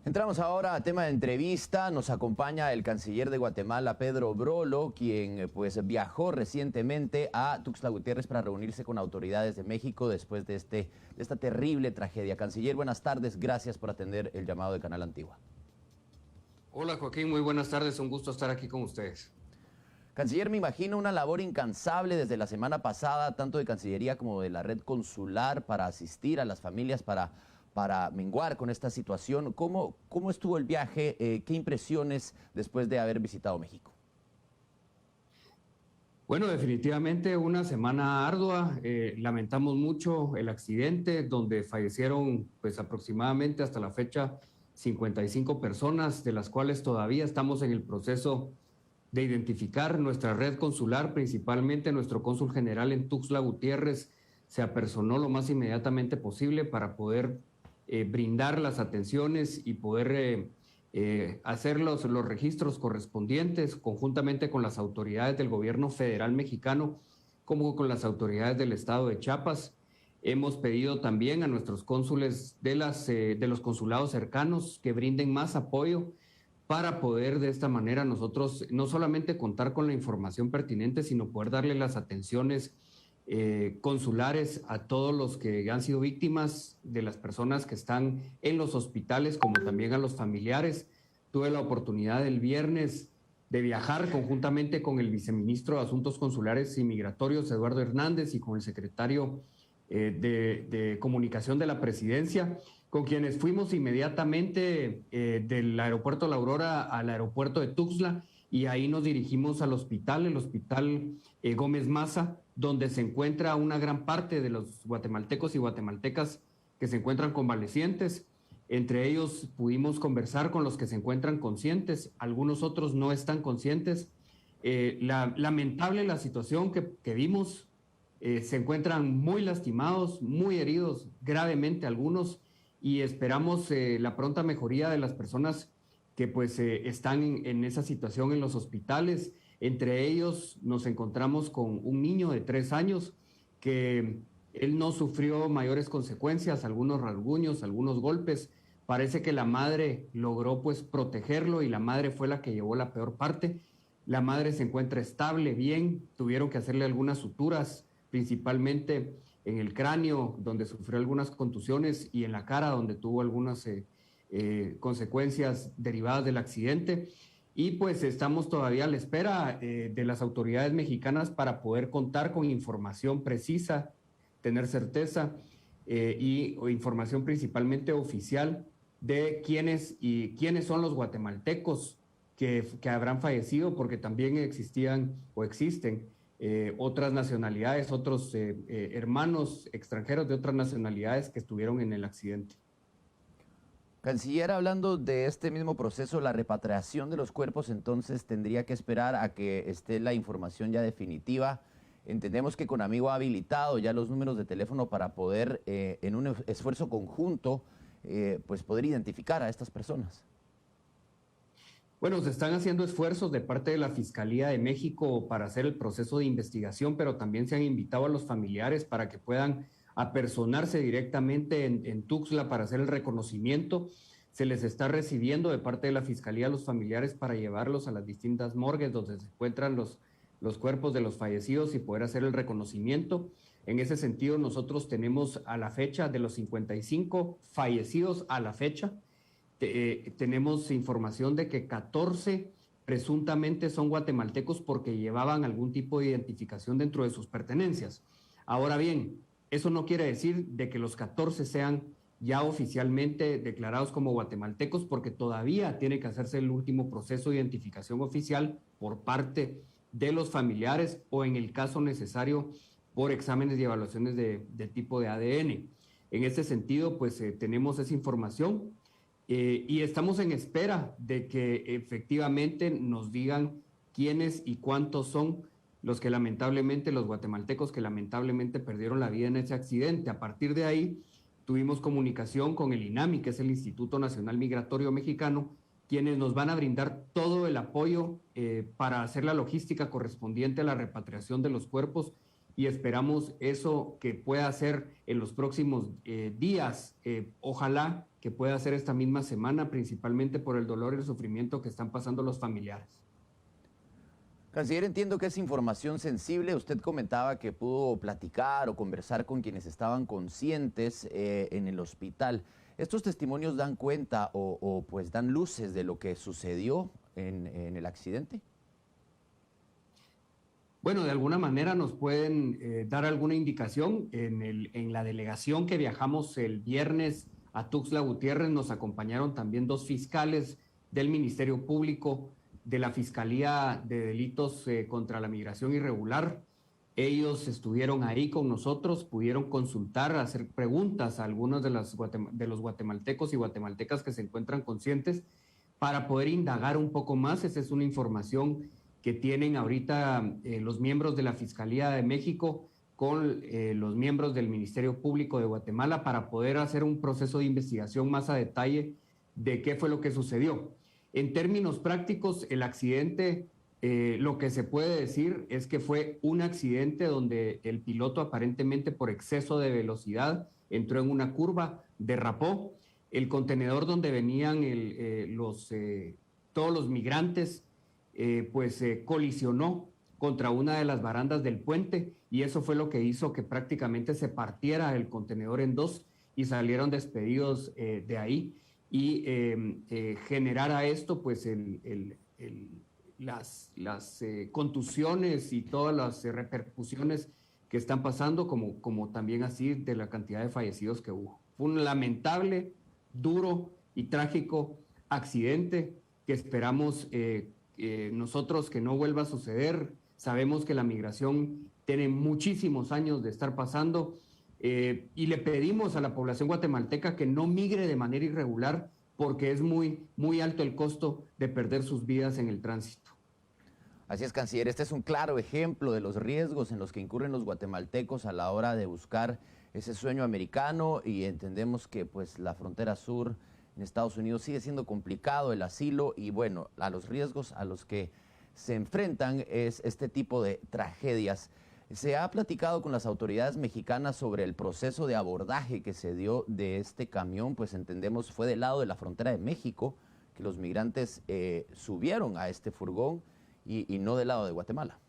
Entramos ahora a tema de entrevista. Nos acompaña el canciller de Guatemala, Pedro Brolo, quien pues viajó recientemente a Tuxtla Gutiérrez para reunirse con autoridades de México después de esta terrible tragedia. Canciller, buenas tardes. Gracias por atender el llamado de Canal Antigua. Hola Joaquín, muy buenas tardes. Un gusto estar aquí con ustedes. Canciller, me imagino una labor incansable desde la semana pasada, tanto de Cancillería como de la red consular, para asistir a las familias, para menguar con esta situación. ¿Cómo estuvo el viaje? ¿Qué impresiones después de haber visitado México? Bueno, definitivamente una semana ardua. Lamentamos mucho el accidente donde fallecieron pues aproximadamente hasta la fecha 55 personas, de las cuales todavía estamos en el proceso de identificar. Nuestra red consular, principalmente nuestro cónsul general en Tuxtla Gutiérrez, se apersonó lo más inmediatamente posible para poder brindar las atenciones y poder hacer los registros correspondientes conjuntamente con las autoridades del gobierno federal mexicano como con las autoridades del estado de Chiapas. Hemos pedido también a nuestros cónsules de los consulados cercanos que brinden más apoyo para poder de esta manera nosotros no solamente contar con la información pertinente, sino poder darle las atenciones consulares a todos los que han sido víctimas, de las personas que están en los hospitales, como también a los familiares. Tuve la oportunidad el viernes de viajar conjuntamente con el viceministro de Asuntos Consulares y Migratorios, Eduardo Hernández, y con el secretario de Comunicación de la Presidencia, con quienes fuimos inmediatamente del aeropuerto La Aurora al aeropuerto de Tuxtla, y ahí nos dirigimos al hospital, el hospital Gómez Maza, donde se encuentra una gran parte de los guatemaltecos y guatemaltecas que se encuentran convalecientes. Entre ellos pudimos conversar con los que se encuentran conscientes, algunos otros no están conscientes. Lamentable la situación que vimos, se encuentran muy lastimados, muy heridos gravemente algunos, y esperamos la pronta mejoría de las personas que pues están en esa situación en los hospitales. Entre ellos nos encontramos con un niño de 3 años que él no sufrió mayores consecuencias, algunos rasguños, algunos golpes. Parece que la madre logró pues protegerlo y la madre fue la que llevó la peor parte. La madre se encuentra estable, bien, tuvieron que hacerle algunas suturas, principalmente en el cráneo, donde sufrió algunas contusiones, y en la cara, donde tuvo algunas consecuencias derivadas del accidente. Y pues estamos todavía a la espera de las autoridades mexicanas para poder contar con información precisa, tener certeza o información principalmente oficial de quiénes son los guatemaltecos que habrán fallecido, porque también existían o existen otras nacionalidades, otros hermanos extranjeros de otras nacionalidades que estuvieron en el accidente. Canciller, hablando de este mismo proceso, la repatriación de los cuerpos, entonces tendría que esperar a que esté la información ya definitiva. Entendemos que Conamigo ha habilitado ya los números de teléfono para poder, en un esfuerzo conjunto, pues poder identificar a estas personas. Bueno, se están haciendo esfuerzos de parte de la Fiscalía de México para hacer el proceso de investigación, pero también se han invitado a los familiares para que puedan apersonarse directamente en Tuxtla para hacer el reconocimiento. Se les está recibiendo de parte de la Fiscalía a los familiares para llevarlos a las distintas morgues donde se encuentran los cuerpos de los fallecidos y poder hacer el reconocimiento. En ese sentido, nosotros tenemos a la fecha de los 55 fallecidos a la fecha, tenemos información de que 14 presuntamente son guatemaltecos porque llevaban algún tipo de identificación dentro de sus pertenencias. Ahora bien, eso no quiere decir de que los 14 sean ya oficialmente declarados como guatemaltecos, porque todavía tiene que hacerse el último proceso de identificación oficial por parte de los familiares o, en el caso necesario, por exámenes y evaluaciones de tipo de ADN. En este sentido, pues tenemos esa información y estamos en espera de que efectivamente nos digan quiénes y cuántos son los guatemaltecos que lamentablemente perdieron la vida en ese accidente. A partir de ahí tuvimos comunicación con el INAMI, que es el Instituto Nacional Migratorio Mexicano, quienes nos van a brindar todo el apoyo para hacer la logística correspondiente a la repatriación de los cuerpos y esperamos eso que pueda ser en los próximos días. Ojalá que pueda ser esta misma semana, principalmente por el dolor y el sufrimiento que están pasando los familiares. Canciller, entiendo que es información sensible. Usted comentaba que pudo platicar o conversar con quienes estaban conscientes en el hospital. ¿Estos testimonios dan cuenta o pues dan luces de lo que sucedió en el accidente? Bueno, de alguna manera nos pueden dar alguna indicación. En la delegación que viajamos el viernes a Tuxtla Gutiérrez nos acompañaron también 2 fiscales del Ministerio Público, de la Fiscalía de Delitos contra la Migración Irregular. Ellos estuvieron ahí con nosotros, pudieron consultar, hacer preguntas a algunos de los guatemaltecos y guatemaltecas que se encuentran conscientes para poder indagar un poco más. Esa es una información que tienen ahorita los miembros de la Fiscalía de México con los miembros del Ministerio Público de Guatemala para poder hacer un proceso de investigación más a detalle de qué fue lo que sucedió. En términos prácticos, el accidente, lo que se puede decir es que fue un accidente donde el piloto aparentemente por exceso de velocidad entró en una curva, derrapó. El contenedor donde venían todos los migrantes colisionó contra una de las barandas del puente y eso fue lo que hizo que prácticamente se partiera el contenedor en 2 y salieron despedidos de ahí y generara esto pues las contusiones y todas las repercusiones que están pasando como también así de la cantidad de fallecidos que hubo. Fue un lamentable, duro y trágico accidente que esperamos nosotros que no vuelva a suceder. Sabemos que la migración tiene muchísimos años de estar pasando y le pedimos a la población guatemalteca que no migre de manera irregular porque es muy, muy alto el costo de perder sus vidas en el tránsito. Así es, canciller. Este es un claro ejemplo de los riesgos en los que incurren los guatemaltecos a la hora de buscar ese sueño americano y entendemos que pues la frontera sur en Estados Unidos sigue siendo complicado el asilo y bueno, a los riesgos a los que se enfrentan es este tipo de tragedias. ¿Se ha platicado con las autoridades mexicanas sobre el proceso de abordaje que se dio de este camión? Pues entendemos fue del lado de la frontera de México que los migrantes subieron a este furgón y no del lado de Guatemala.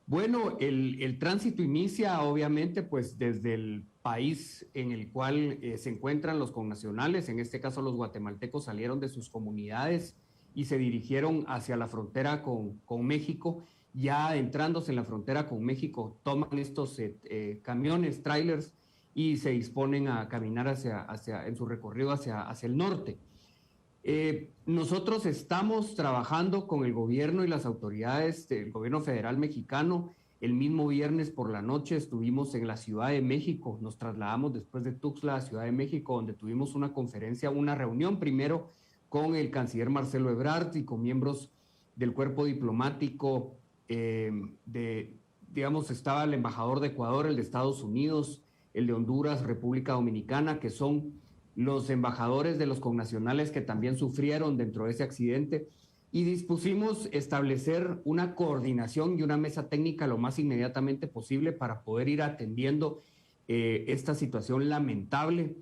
Bueno, el tránsito inicia obviamente pues desde el país en el cual se encuentran los connacionales, en este caso los guatemaltecos salieron de sus comunidades y se dirigieron hacia la frontera con México. Ya adentrándose en la frontera con México, toman estos camiones, trailers, y se disponen a caminar en su recorrido hacia el norte. Nosotros estamos trabajando con el gobierno y las autoridades del gobierno federal mexicano. El mismo viernes por la noche estuvimos en la Ciudad de México, nos trasladamos después de Tuxtla a Ciudad de México, donde tuvimos una conferencia, una reunión primero con el canciller Marcelo Ebrard y con miembros del cuerpo diplomático estaba el embajador de Ecuador, el de Estados Unidos, el de Honduras, República Dominicana, que son los embajadores de los connacionales que también sufrieron dentro de ese accidente, y dispusimos establecer una coordinación y una mesa técnica lo más inmediatamente posible para poder ir atendiendo esta situación lamentable.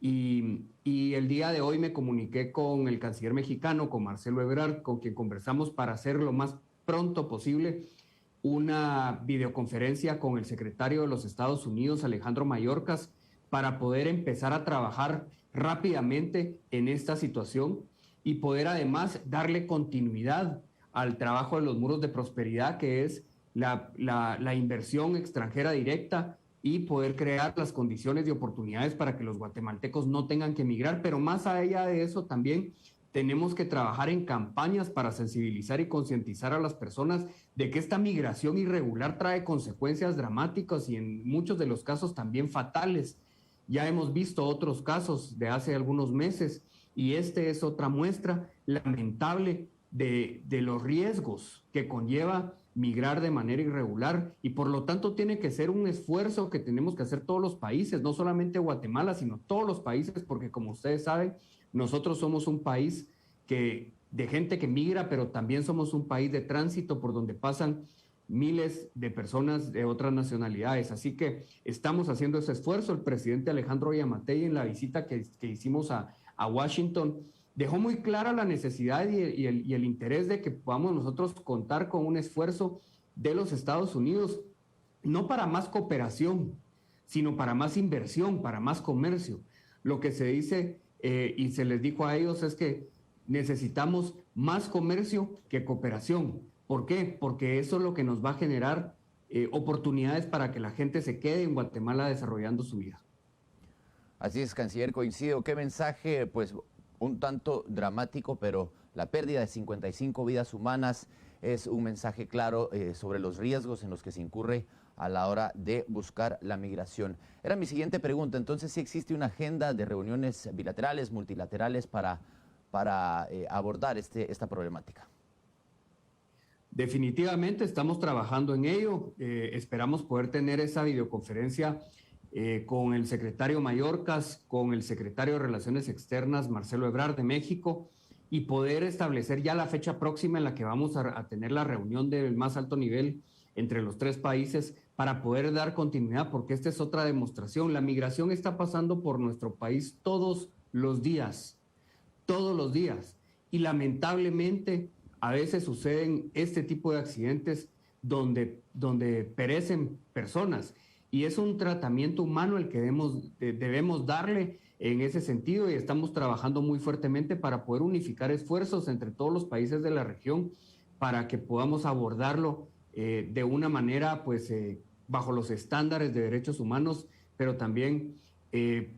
Y el día de hoy me comuniqué con el canciller mexicano, con Marcelo Ebrard, con quien conversamos para hacer lo más pronto posible una videoconferencia con el secretario de los Estados Unidos, Alejandro Mayorkas, para poder empezar a trabajar rápidamente en esta situación y poder además darle continuidad al trabajo de los muros de prosperidad, que es la inversión extranjera directa y poder crear las condiciones y oportunidades para que los guatemaltecos no tengan que emigrar. Pero más allá de eso también tenemos que trabajar en campañas para sensibilizar y concientizar a las personas de que esta migración irregular trae consecuencias dramáticas y en muchos de los casos también fatales. Ya hemos visto otros casos de hace algunos meses y este es otra muestra lamentable de los riesgos que conlleva migrar de manera irregular y por lo tanto tiene que ser un esfuerzo que tenemos que hacer todos los países, no solamente Guatemala, sino todos los países, porque como ustedes saben, nosotros somos un país de gente que migra, pero también somos un país de tránsito por donde pasan miles de personas de otras nacionalidades. Así que estamos haciendo ese esfuerzo. El presidente Alejandro Yamatei, en la visita que hicimos a Washington, dejó muy clara la necesidad y el interés de que podamos nosotros contar con un esfuerzo de los Estados Unidos, no para más cooperación, sino para más inversión, para más comercio. Lo que se dice y se les dijo a ellos es que necesitamos más comercio que cooperación. ¿Por qué? Porque eso es lo que nos va a generar oportunidades para que la gente se quede en Guatemala desarrollando su vida. Así es, canciller, coincido. Qué mensaje, pues, un tanto dramático, pero la pérdida de 55 vidas humanas es un mensaje claro sobre los riesgos en los que se incurre a la hora de buscar la migración. Era mi siguiente pregunta. Entonces, ¿sí existe una agenda de reuniones bilaterales, multilaterales para abordar esta problemática? Definitivamente estamos trabajando en ello. Esperamos poder tener esa videoconferencia con el secretario Mayorkas, con el secretario de Relaciones Externas, Marcelo Ebrard, de México, y poder establecer ya la fecha próxima en la que vamos a tener la reunión del más alto nivel entre los tres países para poder dar continuidad, porque esta es otra demostración. La migración está pasando por nuestro país todos los días, y lamentablemente a veces suceden este tipo de accidentes donde perecen personas, y es un tratamiento humano el que debemos darle en ese sentido, y estamos trabajando muy fuertemente para poder unificar esfuerzos entre todos los países de la región para que podamos abordarlo de una manera pues bajo los estándares de derechos humanos, pero también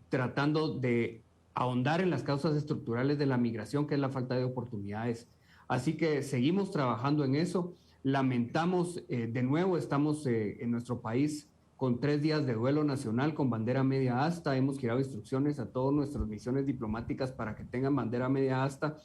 tratando de ahondar en las causas estructurales de la migración, que es la falta de oportunidades. Así que seguimos trabajando en eso. Lamentamos, de nuevo, estamos en nuestro país con 3 días de duelo nacional con bandera media asta. Hemos girado instrucciones a todas nuestras misiones diplomáticas para que tengan bandera media asta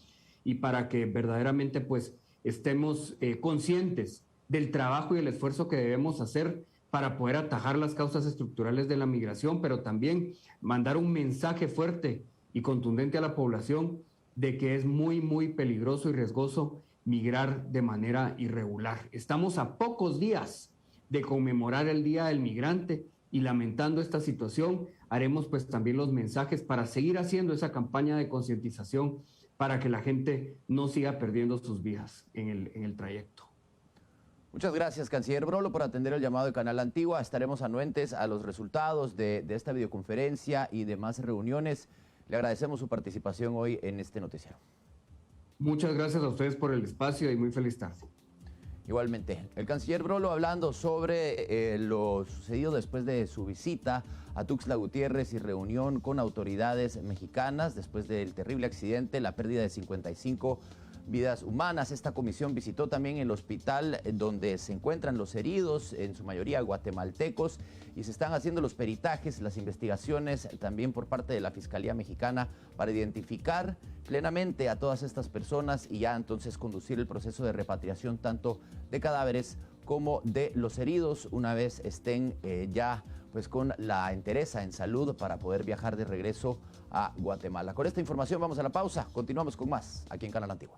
y para que verdaderamente pues estemos conscientes del trabajo y el esfuerzo que debemos hacer para poder atajar las causas estructurales de la migración, pero también mandar un mensaje fuerte y contundente a la población de que es muy, muy peligroso y riesgoso migrar de manera irregular. Estamos a pocos días de conmemorar el Día del Migrante y lamentando esta situación, haremos pues también los mensajes para seguir haciendo esa campaña de concientización para que la gente no siga perdiendo sus vidas en el trayecto. Muchas gracias, canciller Brolo, por atender el llamado de Canal Antigua. Estaremos anuentes a los resultados de esta videoconferencia y demás reuniones. Le agradecemos su participación hoy en este noticiero. Muchas gracias a ustedes por el espacio y muy feliz tarde. Igualmente, el canciller Brolo hablando sobre lo sucedido después de su visita a Tuxtla Gutiérrez y reunión con autoridades mexicanas después del terrible accidente, la pérdida de 55 vidas humanas. Esta comisión visitó también el hospital donde se encuentran los heridos, en su mayoría guatemaltecos, y se están haciendo los peritajes, las investigaciones también por parte de la Fiscalía Mexicana para identificar plenamente a todas estas personas y ya entonces conducir el proceso de repatriación tanto de cadáveres como de los heridos una vez estén ya pues con la entereza en salud para poder viajar de regreso a Guatemala. Con esta información vamos a la pausa, continuamos con más aquí en Canal Antigua.